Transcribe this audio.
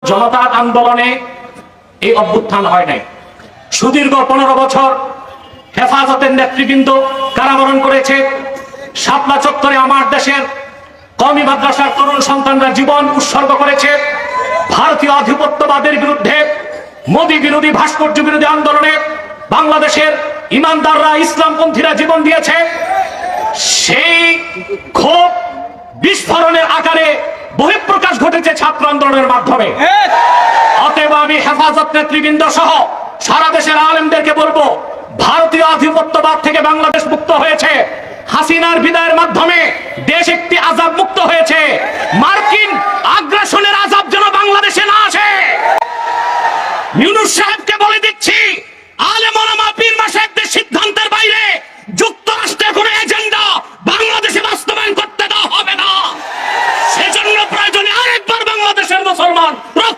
জনতার আন্দোলনে এই অভ্যুত্থান হয় নাই। সুদীর্ঘ 15 বছর হেফাজতের নেতৃবৃন্দ কারাবরণ করেছে। শাপলা চত্বরে আমার দেশের কওমি মাদ্রাসার তরুণ সন্তানরা জীবন উৎসর্গ করেছে। ভারতীয় আধিপত্যবাদের বিরুদ্ধে, মোদী বিরোধী, ভাস্কর্য বিরোধী আন্দোলনে বাংলাদেশের ইমানদাররা, ইসলামপন্থীরা জীবন দিয়েছে। সেই ক্ষোভ বিস্ফোরণের আকারে বহিঃপ্রকাশ ঘটেছে ছাত্র আন্দোলনের মাধ্যমে। অতএব আমি হেফাজত নেতৃবৃন্দ সহ সারা দেশের আলেমদেরকে বলবো, ভারতীয় আধিপত্যবাদ থেকে বাংলাদেশ মুক্ত হয়েছে। হাসিনার বিদায়ের মাধ্যমে দেশ একটি আযাব মুক্ত হয়েছে। মার্কিন আগ্রাসনের আযাব যেন বাংলাদেশে না আসে। ইউনূস সাহেবকে বলে দিচ্ছি, আলেম ওলামা পীর মাশায়েখদের সিদ্ধান্ত